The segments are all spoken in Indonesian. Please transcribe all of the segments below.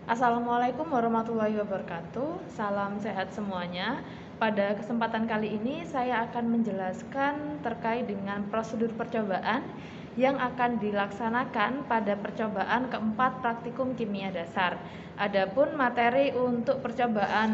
Assalamualaikum warahmatullahi wabarakatuh. Salam sehat semuanya. Pada kesempatan kali ini saya akan menjelaskan terkait dengan prosedur percobaan yang akan dilaksanakan pada percobaan keempat praktikum kimia dasar. Adapun materi untuk percobaan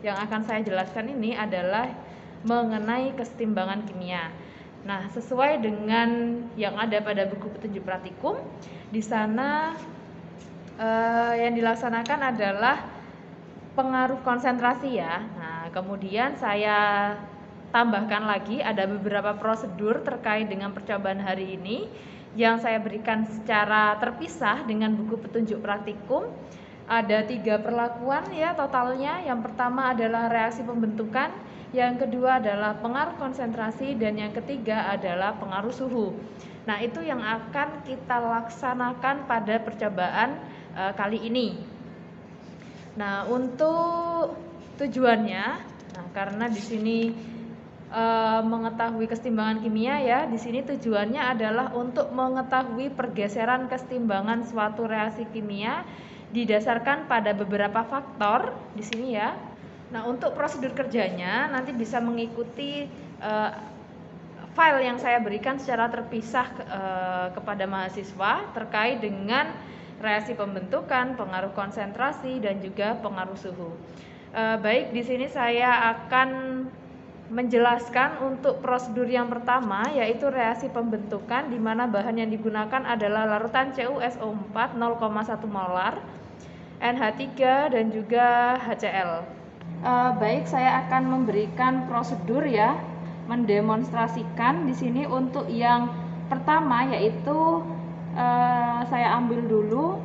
yang akan saya jelaskan ini adalah mengenai kesetimbangan kimia. Nah, sesuai dengan yang ada pada buku petunjuk praktikum, di sana yang dilaksanakan adalah pengaruh konsentrasi ya. Nah, kemudian saya tambahkan lagi ada beberapa prosedur terkait dengan percobaan hari ini yang saya berikan secara terpisah dengan buku petunjuk praktikum. Ada 3 perlakuan ya totalnya. Yang pertama adalah reaksi pembentukan, yang kedua adalah pengaruh konsentrasi, dan yang ketiga adalah pengaruh suhu. Nah, itu yang akan kita laksanakan pada percobaan kali ini. Nah, untuk tujuannya, karena di sini mengetahui kesetimbangan kimia ya, di sini tujuannya adalah untuk mengetahui pergeseran kesetimbangan suatu reaksi kimia didasarkan pada beberapa faktor di sini ya. Nah, untuk prosedur kerjanya nanti bisa mengikuti file yang saya berikan secara terpisah kepada mahasiswa terkait dengan reaksi pembentukan, pengaruh konsentrasi, dan juga pengaruh suhu. Baik, di sini saya akan menjelaskan untuk prosedur yang pertama, yaitu reaksi pembentukan, di mana bahan yang digunakan adalah larutan CuSO4 0,1 molar, NH3, dan juga HCl. Baik, saya akan memberikan prosedur ya, mendemonstrasikan di sini untuk yang pertama, yaitu saya ambil dulu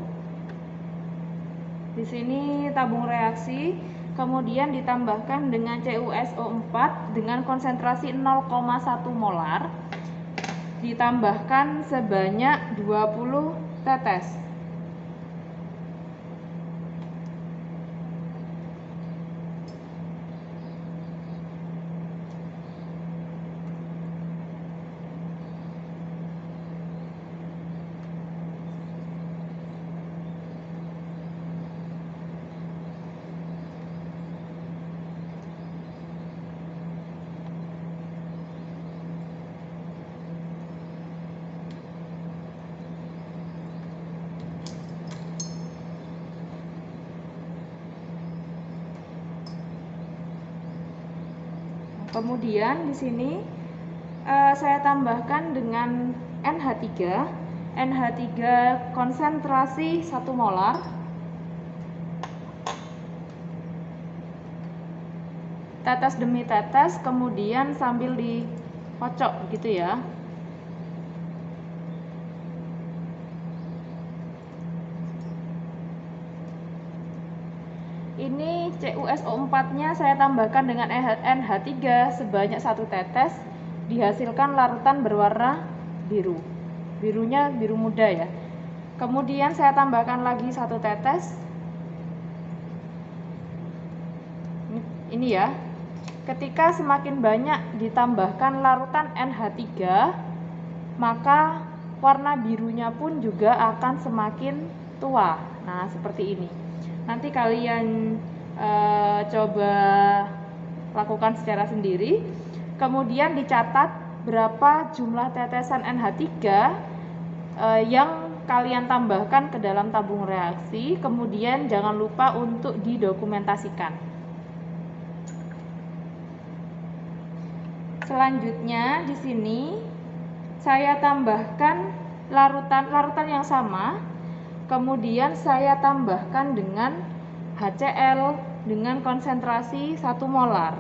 di sini tabung reaksi, kemudian ditambahkan dengan CuSO4 dengan konsentrasi 0,1 molar, ditambahkan sebanyak 20 tetes. Kemudian di sini saya tambahkan dengan NH3. NH3 konsentrasi 1 molar. Tetes demi tetes, kemudian sambil dikocok gitu ya. Ini CuSO4-nya saya tambahkan dengan NH3 sebanyak 1 tetes, dihasilkan larutan berwarna biru. Birunya biru muda ya. Kemudian saya tambahkan lagi 1 tetes. Ini ya. Ketika semakin banyak ditambahkan larutan NH3, maka warna birunya pun juga akan semakin tua. Nah, seperti ini. Nanti kalian coba lakukan secara sendiri. Kemudian dicatat berapa jumlah tetesan NH3 yang kalian tambahkan ke dalam tabung reaksi. Kemudian jangan lupa untuk didokumentasikan. Selanjutnya di sini saya tambahkan larutan yang sama. Kemudian saya tambahkan dengan HCl dengan konsentrasi 1 molar.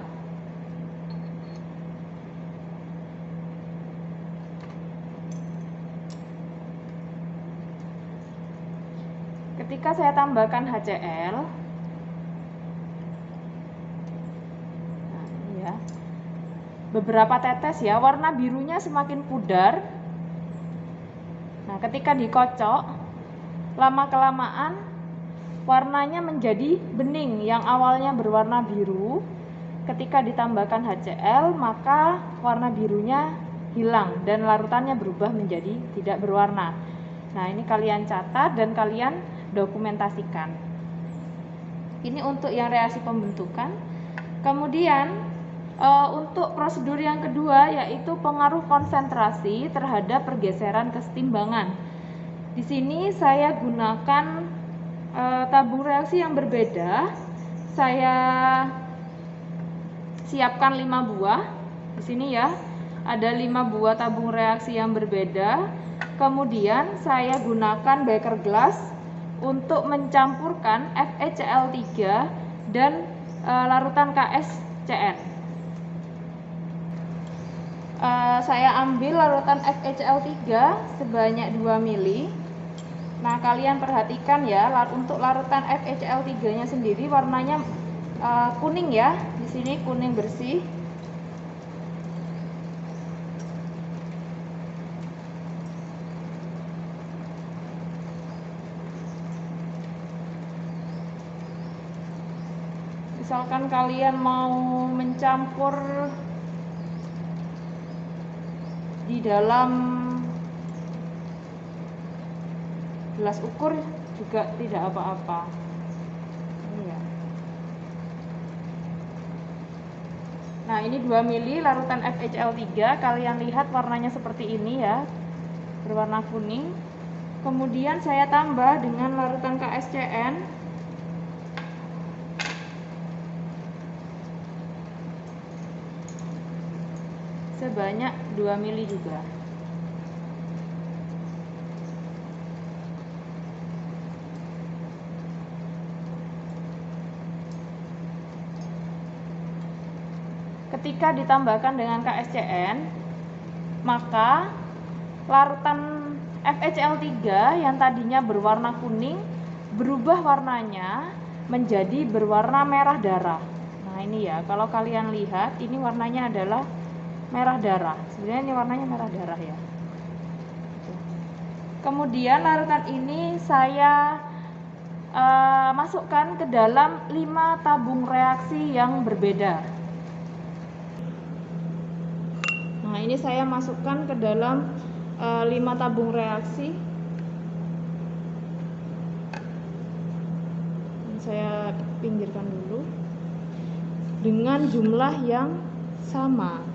Ketika saya tambahkan HCl, nah ini ya, beberapa tetes ya, warna birunya semakin pudar. Nah, ketika dikocok, lama-kelamaan warnanya menjadi bening, yang awalnya berwarna biru. Ketika ditambahkan HCl, maka warna birunya hilang dan larutannya berubah menjadi tidak berwarna. Nah, ini kalian catat dan kalian dokumentasikan. Ini untuk yang reaksi pembentukan. Kemudian untuk prosedur yang kedua yaitu pengaruh konsentrasi terhadap pergeseran kesetimbangan. Di sini saya gunakan tabung reaksi yang berbeda. Saya siapkan 5 buah. Di sini ya, ada 5 buah tabung reaksi yang berbeda. Kemudian saya gunakan beker glass untuk mencampurkan FeCl3 dan larutan KSCN. Saya ambil larutan FeCl3 sebanyak 2 ml. Nah, kalian perhatikan ya, untuk larutan FeCl3-nya sendiri warnanya kuning ya. Di sini kuning bersih. Misalkan kalian mau mencampur di dalam gelas ukur juga tidak apa-apa. Ini ya. Nah, ini 2 ml larutan FeCl3. Kalian lihat warnanya seperti ini ya, berwarna kuning. Kemudian saya tambah dengan larutan KSCN sebanyak 2 ml juga. Ketika ditambahkan dengan KSCN, maka larutan FeCl3 yang tadinya berwarna kuning berubah warnanya menjadi berwarna merah darah. Nah, ini ya, kalau kalian lihat ini warnanya adalah merah darah. Sebenarnya ini warnanya merah darah ya. Kemudian larutan ini saya masukkan ke dalam 5 tabung reaksi yang berbeda. Nah, ini saya masukkan ke dalam 5 tabung reaksi. Ini saya pinggirkan dulu dengan jumlah yang sama.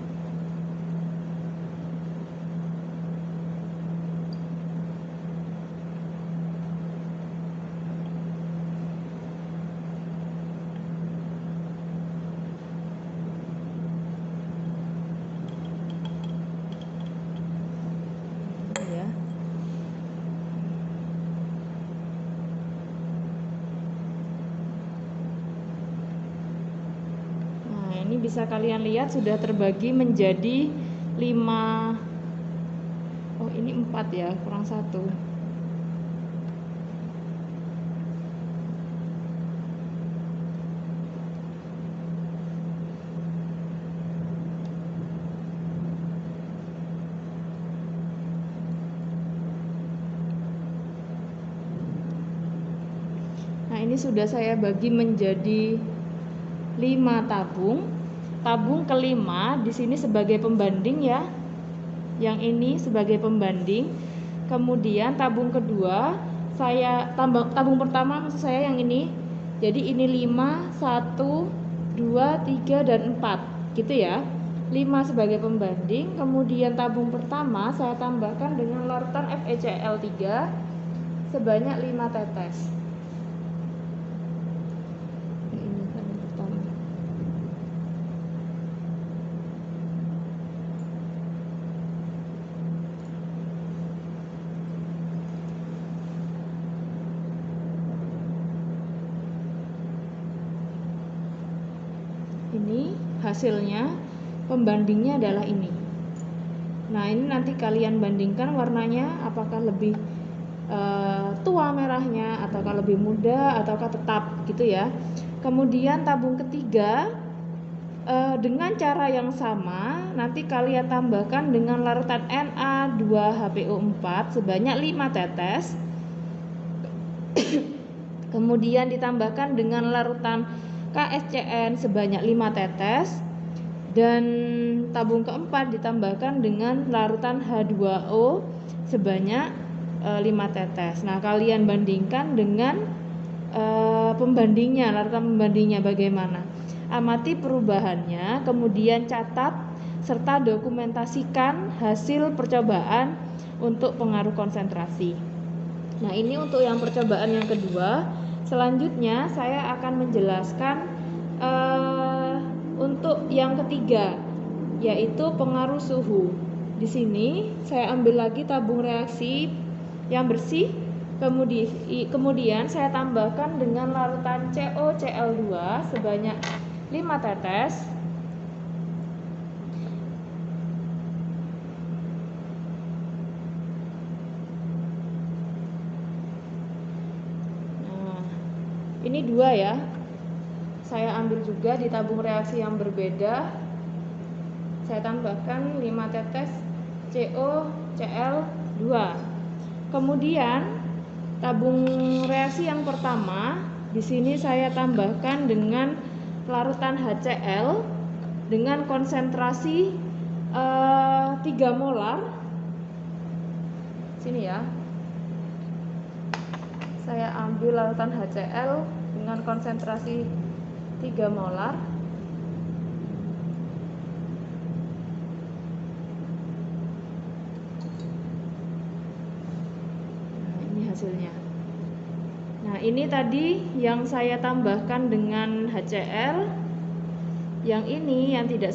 Ini bisa kalian lihat sudah terbagi menjadi 5. Oh, ini 4 ya, kurang 1. Nah, ini sudah saya bagi menjadi 5 tabung. Tabung kelima di sini sebagai pembanding ya. Yang ini sebagai pembanding. Kemudian tabung kedua saya tabung pertama maksud saya yang ini. Jadi ini 5, 1, 2, 3 dan 4 gitu ya. 5 sebagai pembanding. Kemudian tabung pertama saya tambahkan dengan larutan FeCl3 sebanyak 5 tetes. Ini hasilnya, pembandingnya adalah ini. Nah, ini nanti kalian bandingkan warnanya apakah lebih tua merahnya ataukah lebih muda ataukah tetap gitu ya. Kemudian tabung ketiga dengan cara yang sama nanti kalian tambahkan dengan larutan Na2HPO4 sebanyak 5 tetes. Kemudian ditambahkan dengan larutan KSCN sebanyak 5 tetes. Dan tabung keempat ditambahkan dengan larutan H2O sebanyak 5 tetes. Nah, kalian bandingkan dengan pembandingnya, larutan pembandingnya bagaimana. Amati perubahannya, kemudian catat serta dokumentasikan hasil percobaan untuk pengaruh konsentrasi. Nah, ini untuk yang percobaan yang kedua. Selanjutnya saya akan menjelaskan untuk yang ketiga, yaitu pengaruh suhu. Di sini saya ambil lagi tabung reaksi yang bersih, kemudian saya tambahkan dengan larutan CoCl2 sebanyak 5 tetes. Nah, ini 2 ya. Saya ambil juga di tabung reaksi yang berbeda. Saya tambahkan 5 tetes CoCl2. Kemudian tabung reaksi yang pertama, di sini saya tambahkan dengan larutan HCl dengan konsentrasi 3 molar. Sini ya. Saya ambil larutan HCl dengan konsentrasi 3 molar. Hasilnya. Nah, ini tadi yang saya tambahkan dengan HCl, yang ini yang tidak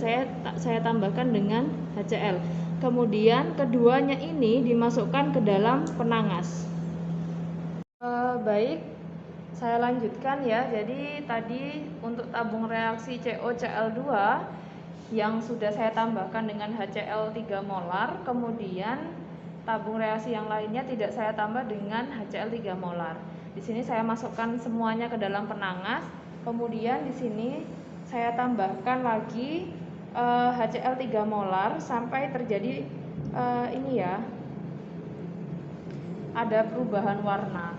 saya tambahkan dengan HCl. Kemudian keduanya ini dimasukkan ke dalam penangas. Baik, saya lanjutkan ya. Jadi tadi untuk tabung reaksi CoCl2 yang sudah saya tambahkan dengan HCl 3 molar, kemudian tabung reaksi yang lainnya tidak saya tambah dengan HCl 3 molar. Di sini saya masukkan semuanya ke dalam penangas. Kemudian di sini saya tambahkan lagi HCl 3 molar sampai terjadi ini ya. Ada perubahan warna.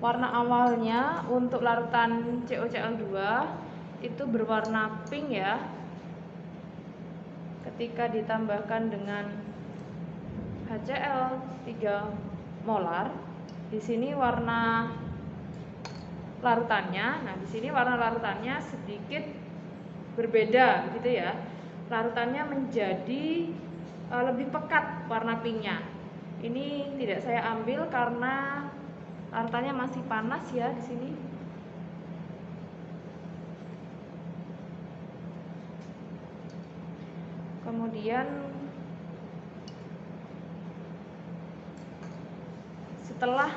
Warna awalnya untuk larutan CoCl2 itu berwarna pink ya. Ketika ditambahkan dengan HCl 3 molar, di sini warna larutannya, nah di sini warna larutannya sedikit berbeda gitu ya. Larutannya menjadi lebih pekat warna pinknya. Ini tidak saya ambil karena larutannya masih panas ya di sini. Kemudian setelah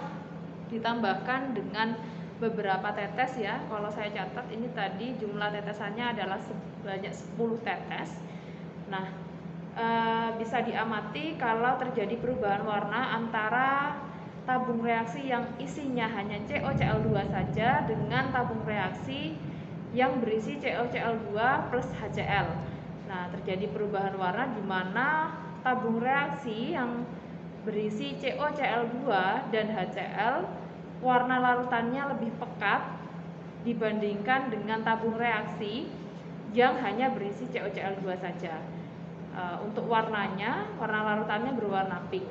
ditambahkan dengan beberapa tetes ya, kalau saya catat ini tadi jumlah tetesannya adalah sebanyak 10 tetes. Nah, bisa diamati kalau terjadi perubahan warna antara tabung reaksi yang isinya hanya CoCl2 saja dengan tabung reaksi yang berisi CoCl2 plus HCl. Nah, terjadi perubahan warna di mana tabung reaksi yang berisi CoCl2 dan HCl warna larutannya lebih pekat dibandingkan dengan tabung reaksi yang hanya berisi CoCl2 saja. Untuk warnanya, warna larutannya berwarna pink.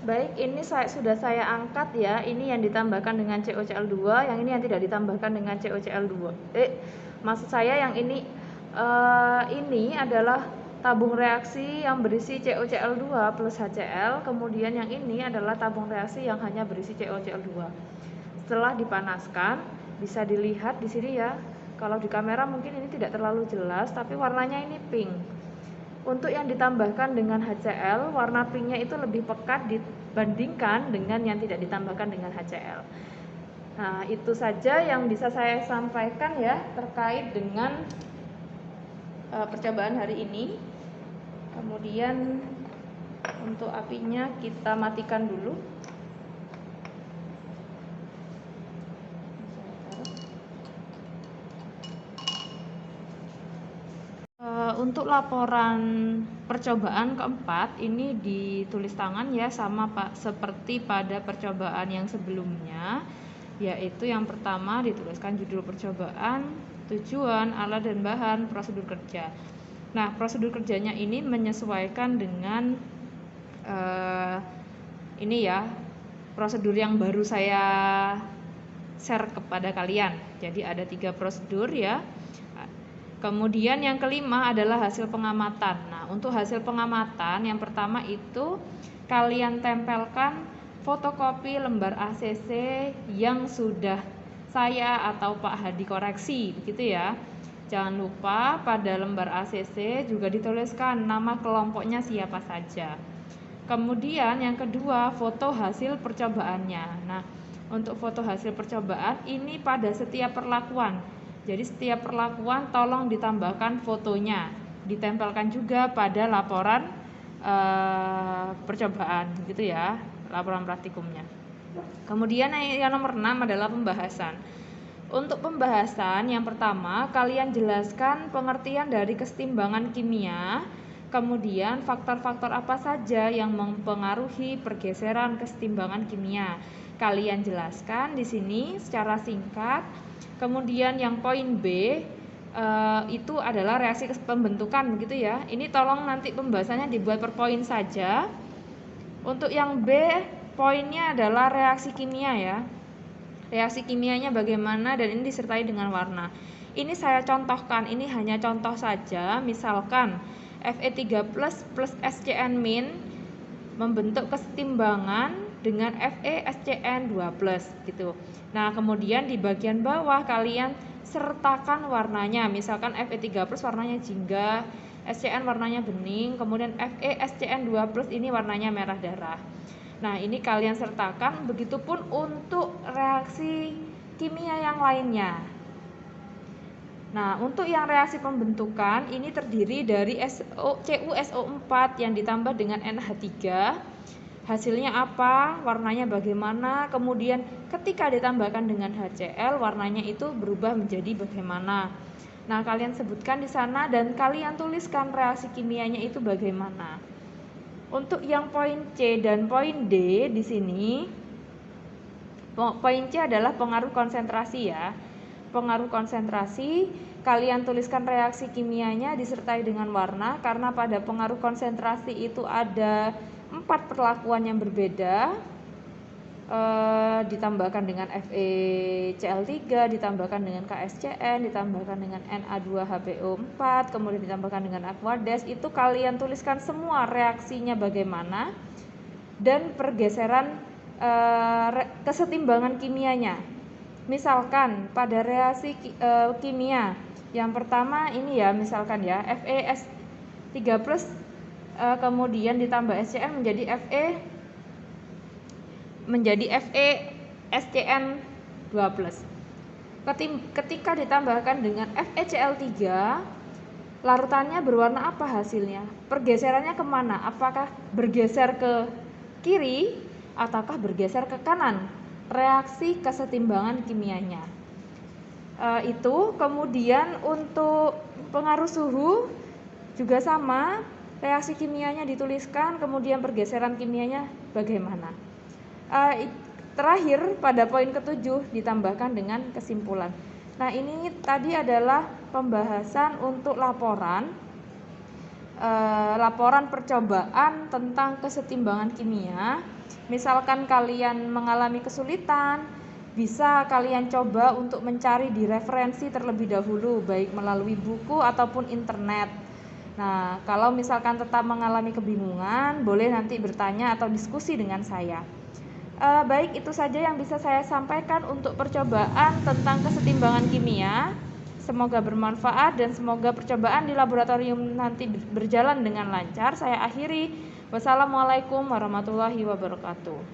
Baik, ini sudah saya angkat ya. Ini yang ditambahkan dengan CoCl2, yang ini yang tidak ditambahkan dengan CoCl2. Maksud saya yang ini adalah tabung reaksi yang berisi CoCl2 plus HCl, kemudian yang ini adalah tabung reaksi yang hanya berisi CoCl2. Setelah dipanaskan, bisa dilihat di sini ya. Kalau di kamera mungkin ini tidak terlalu jelas, tapi warnanya ini pink. Untuk yang ditambahkan dengan HCl, warna pinknya itu lebih pekat dibandingkan dengan yang tidak ditambahkan dengan HCl. Nah, itu saja yang bisa saya sampaikan ya terkait dengan percobaan hari ini. Kemudian untuk apinya kita matikan dulu. Untuk laporan percobaan keempat ini ditulis tangan ya, sama Pak seperti pada percobaan yang sebelumnya, yaitu yang pertama dituliskan judul percobaan, tujuan, alat dan bahan, prosedur kerja. Nah, prosedur kerjanya ini menyesuaikan dengan ini ya, prosedur yang baru saya share kepada kalian. Jadi ada 3 prosedur ya. Kemudian yang kelima adalah hasil pengamatan. Nah, untuk hasil pengamatan yang pertama itu kalian tempelkan fotokopi lembar ACC yang sudah saya atau Pak Hadi koreksi, begitu ya. Jangan lupa pada lembar ACC juga dituliskan nama kelompoknya siapa saja. Kemudian yang kedua, foto hasil percobaannya. Nah, untuk foto hasil percobaan ini pada setiap perlakuan. Jadi setiap perlakuan tolong ditambahkan fotonya, ditempelkan juga pada laporan percobaan, gitu ya, laporan praktikumnya. Kemudian yang nomor 6 adalah pembahasan. Untuk pembahasan yang pertama, kalian jelaskan pengertian dari kesetimbangan kimia, kemudian faktor-faktor apa saja yang mempengaruhi pergeseran kesetimbangan kimia. Kalian jelaskan di sini secara singkat. Kemudian yang poin B itu adalah reaksi pembentukan, begitu ya. Ini tolong nanti pembahasannya dibuat per poin saja. Untuk yang B, poinnya adalah reaksi kimia ya. Reaksi kimianya bagaimana dan ini disertai dengan warna. Ini saya contohkan, ini hanya contoh saja. Misalkan Fe3+ plus SCN- membentuk kesetimbangan dengan FeSCN2+ gitu. Nah, kemudian di bagian bawah kalian sertakan warnanya. Misalkan Fe3+ warnanya jingga, SCN warnanya bening, kemudian FeSCN2+ ini warnanya merah darah. Nah, ini kalian sertakan, begitupun untuk reaksi kimia yang lainnya. Nah, untuk yang reaksi pembentukan ini terdiri dari CuSO4 yang ditambah dengan NH3. Hasilnya apa? Warnanya bagaimana? Kemudian ketika ditambahkan dengan HCl, warnanya itu berubah menjadi bagaimana? Nah, kalian sebutkan di sana dan kalian tuliskan reaksi kimianya itu bagaimana. Untuk yang poin C dan poin D di sini, poin C adalah pengaruh konsentrasi ya. Pengaruh konsentrasi, kalian tuliskan reaksi kimianya disertai dengan warna, karena pada pengaruh konsentrasi itu ada 4 perlakuan yang berbeda. Ditambahkan dengan FeCl3, ditambahkan dengan KSCN, ditambahkan dengan Na2HBO4, kemudian ditambahkan dengan Aquades. Itu kalian tuliskan semua reaksinya bagaimana dan pergeseran kesetimbangan kimianya. Misalkan pada reaksi kimia yang pertama ini ya, misalkan ya FeS3+ kemudian ditambah SCN menjadi FeSCN2+. Ketika ditambahkan dengan FeCl3, larutannya berwarna apa hasilnya? Pergeserannya kemana? Apakah bergeser ke kiri ataukah bergeser ke kanan? Reaksi kesetimbangan kimianya. Itu kemudian untuk pengaruh suhu juga sama, reaksi kimianya dituliskan, kemudian pergeseran kimianya bagaimana. Terakhir pada poin ke-7 ditambahkan dengan kesimpulan. Nah, ini tadi adalah pembahasan untuk laporan percobaan tentang kesetimbangan kimia. Misalkan kalian mengalami kesulitan, bisa kalian coba untuk mencari di referensi terlebih dahulu, baik melalui buku ataupun internet. Nah, kalau misalkan tetap mengalami kebingungan, boleh nanti bertanya atau diskusi dengan saya. Baik, itu saja yang bisa saya sampaikan untuk percobaan tentang kesetimbangan kimia. Semoga bermanfaat dan semoga percobaan di laboratorium nanti berjalan dengan lancar. Saya akhiri. Wassalamualaikum warahmatullahi wabarakatuh.